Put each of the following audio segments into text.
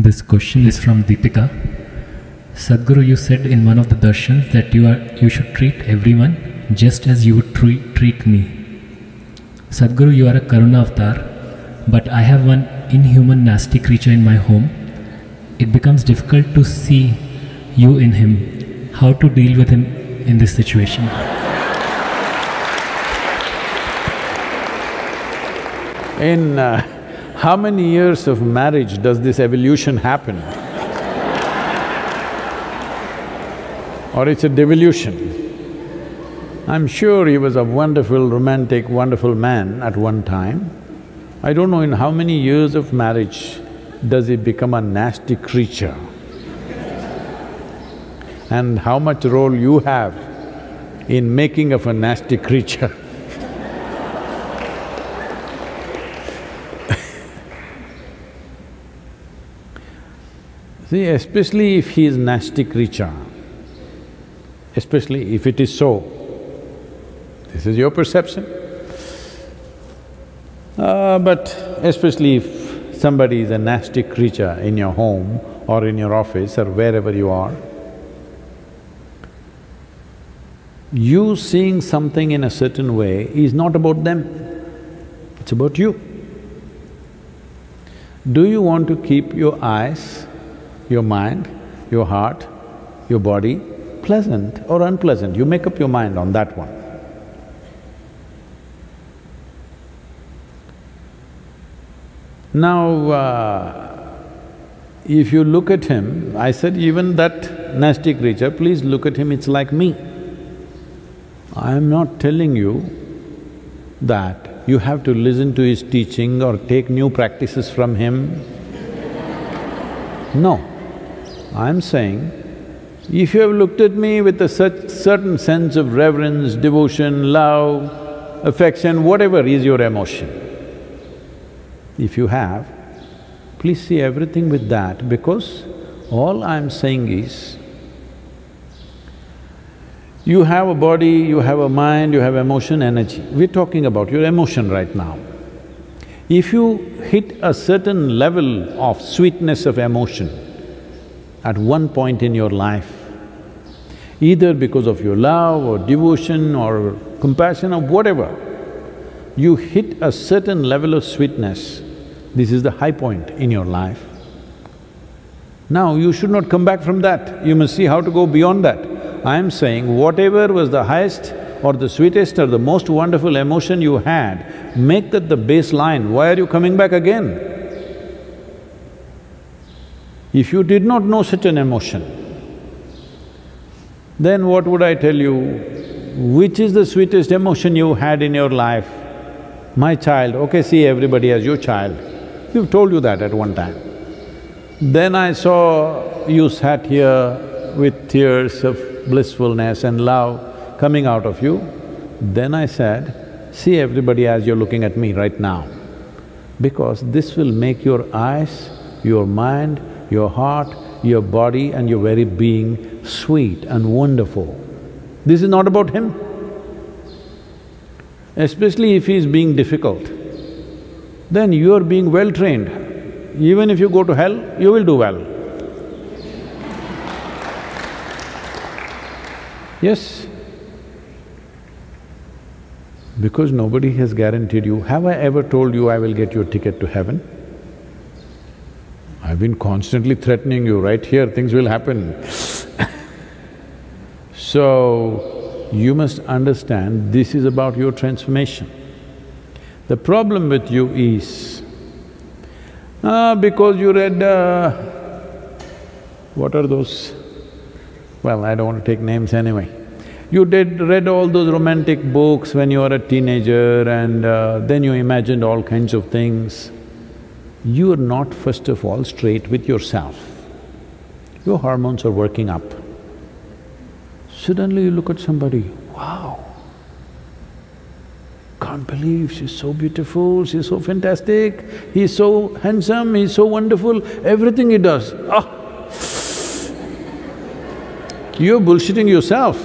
This question is from Deepika. Sadhguru, you said in one of the darshans that you should treat everyone just as you would treat me. Sadhguru, you are a Karuna avatar, but I have one inhuman nasty creature in my home. It becomes difficult to see you in him. How to deal with him in this situation? In how many years of marriage does this evolution happen? Or it's a devolution? I'm sure he was a wonderful, romantic, wonderful man at one time. I don't know in how many years of marriage does he become a nasty creature. And how much role you have in making of a nasty creature. See, especially if he is nasty creature, especially if it is so, this is your perception. But especially if somebody is a nasty creature in your home or in your office or wherever you are, you seeing something in a certain way is not about them, it's about you. Do you want to keep your eyes, your mind, your heart, your body pleasant or unpleasant? You make up your mind on that one. Now, if you look at him, I said even that nasty creature, please look at him, it's like me. I am not telling you that you have to listen to his teaching or take new practices from him. No. I'm saying, if you have looked at me with a certain sense of reverence, devotion, love, affection, whatever is your emotion, if you have, please see everything with that, because all I'm saying is, you have a body, you have a mind, you have emotion, energy. We're talking about your emotion right now. If you hit a certain level of sweetness of emotion at one point in your life, either because of your love or devotion or compassion or whatever, you hit a certain level of sweetness, this is the high point in your life. Now you should not come back from that, you must see how to go beyond that. I am saying whatever was the highest or the sweetest or the most wonderful emotion you had, make that the baseline. Why are you coming back again? If you did not know such an emotion, then what would I tell you? Which is the sweetest emotion you had in your life? My child, okay, see everybody as your child. We've told you that at one time. Then I saw you sat here with tears of blissfulness and love coming out of you. Then I said, see everybody as you're looking at me right now, because this will make your eyes, your mind, your heart, your body and your very being sweet and wonderful. This is not about him. Especially if he is being difficult, then you are being well trained. Even if you go to hell, you will do well. Yes. Because nobody has guaranteed you. Have I ever told you I will get you a ticket to heaven? I've been constantly threatening you, right here things will happen. So, you must understand this is about your transformation. The problem with you is, because you read… what are those? Well, I don't want to take names anyway. You read all those romantic books when you were a teenager and then you imagined all kinds of things. You are not first of all straight with yourself. Your hormones are working up. Suddenly you look at somebody, wow, can't believe she's so beautiful, she's so fantastic, he's so handsome, he's so wonderful, everything he does, ah! You're bullshitting yourself.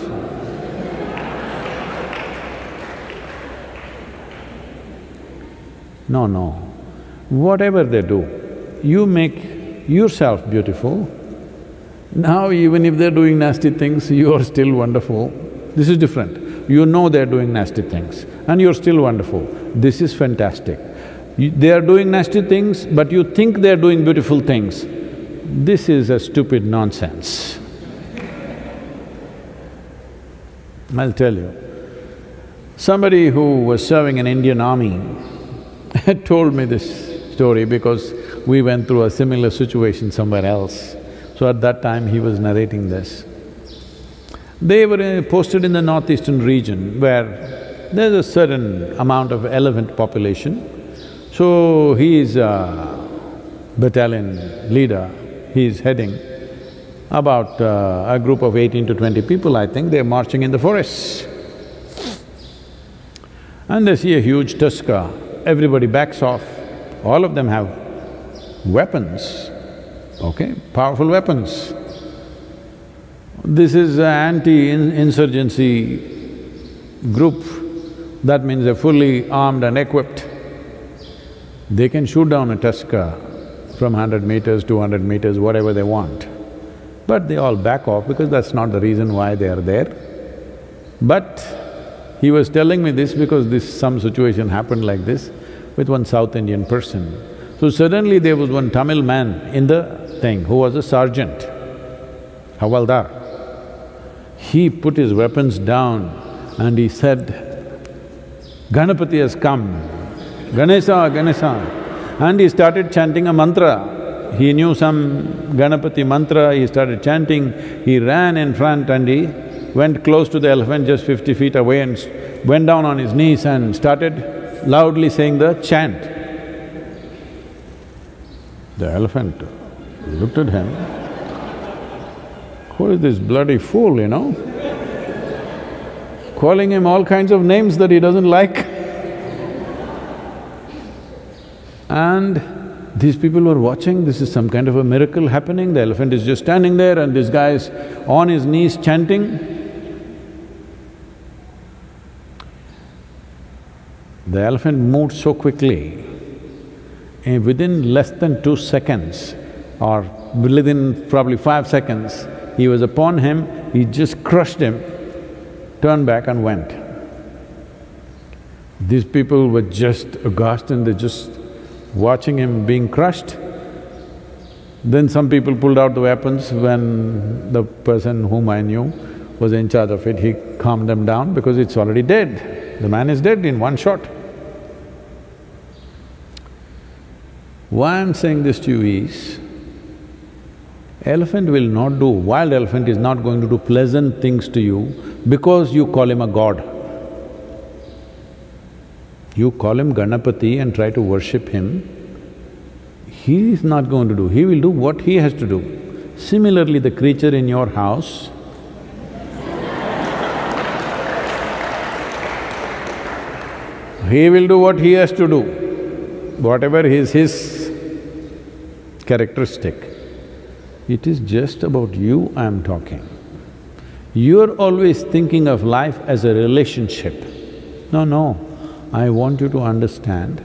No, no. Whatever they do, you make yourself beautiful. Now even if they're doing nasty things, you are still wonderful. This is different. You know they're doing nasty things and you're still wonderful. This is fantastic. They are doing nasty things, but you think they're doing beautiful things. This is a stupid nonsense. I'll tell you. Somebody who was serving in Indian army had told me this story because we went through a similar situation somewhere else. So at that time he was narrating this. They were posted in the northeastern region where there's a certain amount of elephant population. So he is a battalion leader, he is heading about a group of 18 to 20 people, I think, they're marching in the forests. And they see a huge tusker, everybody backs off, all of them have weapons, okay, powerful weapons. This is an anti-insurgency group, that means they're fully armed and equipped. They can shoot down a tusker from 100 meters, 200 meters, whatever they want. But they all back off because that's not the reason why they are there. But he was telling me this because some situation happened like this with one South Indian person. So suddenly there was one Tamil man in the thing who was a sergeant, Havaldar. He put his weapons down and he said, "Ganapati has come, Ganesha, Ganesha." And he started chanting a mantra. He knew some Ganapati mantra, he started chanting. He ran in front and he went close to the elephant, just 50 feet away, and went down on his knees and started loudly saying the chant. The elephant looked at him, who is this bloody fool, you know? Calling him all kinds of names that he doesn't like. And these people were watching, this is some kind of a miracle happening, the elephant is just standing there and this guy is on his knees chanting. The elephant moved so quickly, and within less than 2 seconds or within probably 5 seconds, he was upon him, he just crushed him, turned back and went. These people were just aghast and they're just watching him being crushed. Then some people pulled out the weapons. When the person whom I knew was in charge of it, he calmed them down because it's already dead. The man is dead in one shot. Why I'm saying this to you is, elephant will not do… wild elephant is not going to do pleasant things to you because you call him a god. You call him Ganapati and try to worship him, he is not going to do, he will do what he has to do. Similarly, the creature in your house, he will do what he has to do, whatever is his characteristic. It is just about you I'm talking. You're always thinking of life as a relationship. No. I want you to understand,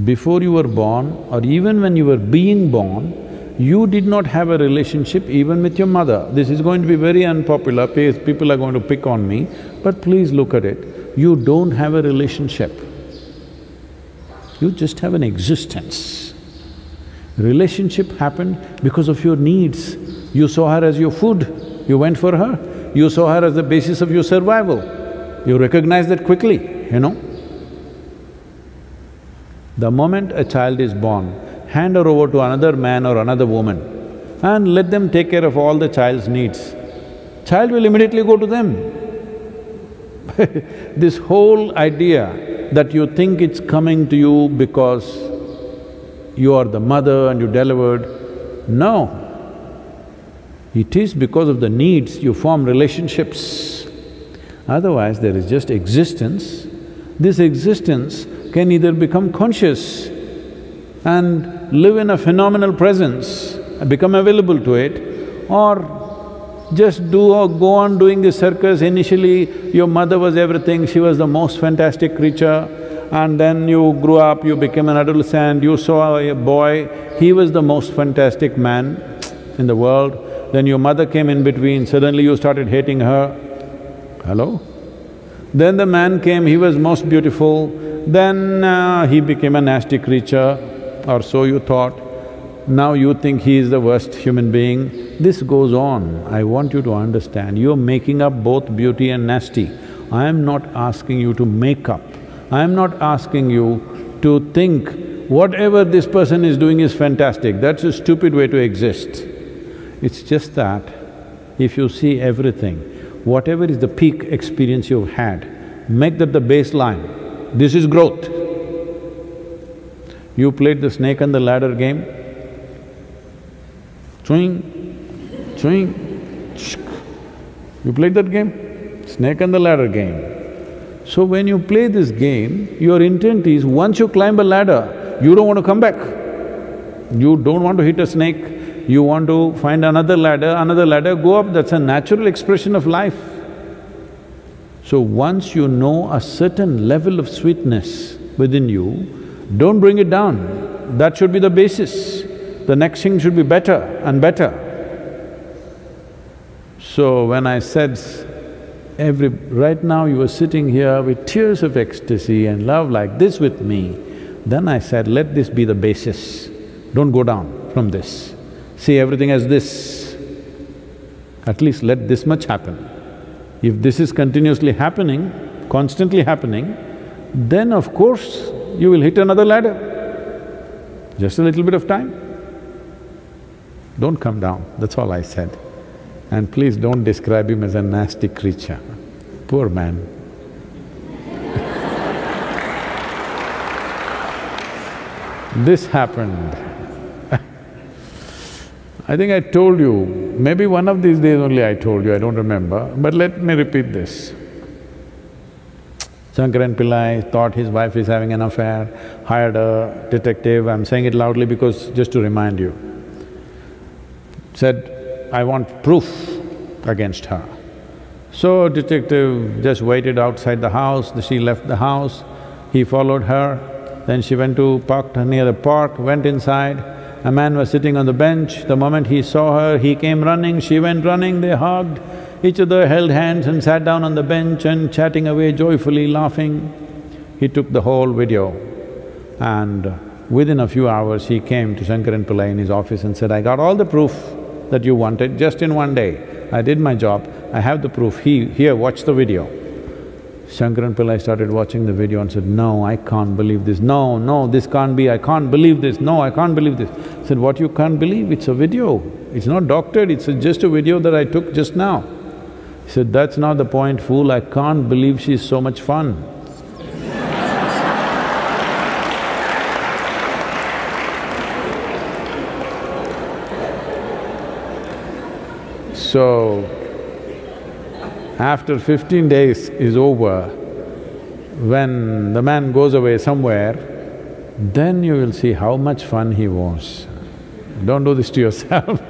before you were born or even when you were being born, you did not have a relationship even with your mother. This is going to be very unpopular, people are going to pick on me, but please look at it. You don't have a relationship, you just have an existence. Relationship happened because of your needs. You saw her as your food, you went for her. You saw her as the basis of your survival. You recognize that quickly, you know. The moment a child is born, hand her over to another man or another woman and let them take care of all the child's needs. Child will immediately go to them. This whole idea that you think it's coming to you because you are the mother and you delivered, no. It is because of the needs you form relationships. Otherwise, there is just existence. This existence can either become conscious and live in a phenomenal presence, become available to it, or just go on doing this circus. Initially, your mother was everything, she was the most fantastic creature, and then you grew up, you became an adolescent, you saw a boy, he was the most fantastic man in the world, then your mother came in between, suddenly you started hating her. Hello? Then the man came, he was most beautiful, then he became a nasty creature, or so you thought. Now you think he is the worst human being. This goes on. I want you to understand, you're making up both beauty and nasty. I am not asking you to make up. I am not asking you to think whatever this person is doing is fantastic. That's a stupid way to exist. It's just that if you see everything, whatever is the peak experience you've had, make that the baseline. This is growth. You played the snake and the ladder game? Swing, swing, shk. You played that game? Snake and the ladder game. So when you play this game, your intent is once you climb a ladder, you don't want to come back. You don't want to hit a snake, you want to find another ladder, go up, that's a natural expression of life. So once you know a certain level of sweetness within you, don't bring it down. That should be the basis. The next thing should be better and better. So when I said right now you are sitting here with tears of ecstasy and love like this with me, then I said, let this be the basis. Don't go down from this. See everything as this. At least let this much happen. If this is continuously happening, constantly happening, then of course you will hit another ladder. Just a little bit of time. Don't come down, that's all I said. And please don't describe him as a nasty creature. Poor man. This happened. I think I told you, maybe one of these days only I told you, I don't remember, but let me repeat this. Shankaran Pillai thought his wife is having an affair, hired a detective, I'm saying it loudly because just to remind you. Said, I want proof against her. So detective just waited outside the house, she left the house, he followed her, then she went to parked near the park, went inside. A man was sitting on the bench, the moment he saw her, he came running, she went running, they hugged each other, held hands and sat down on the bench and chatting away joyfully, laughing. He took the whole video and within a few hours he came to Shankaran Pillai in his office and said, I got all the proof that you wanted just in one day. I did my job, I have the proof, here, watch the video. Shankaran Pillai started watching the video and said, no, I can't believe this, no, this can't be, I can't believe this, no, I can't believe this. I said, what you can't believe? It's a video, it's not doctored, it's just a video that I took just now. He said, that's not the point, fool, I can't believe she's so much fun. So, after 15 days is over, when the man goes away somewhere, then you will see how much fun he was. Don't do this to yourself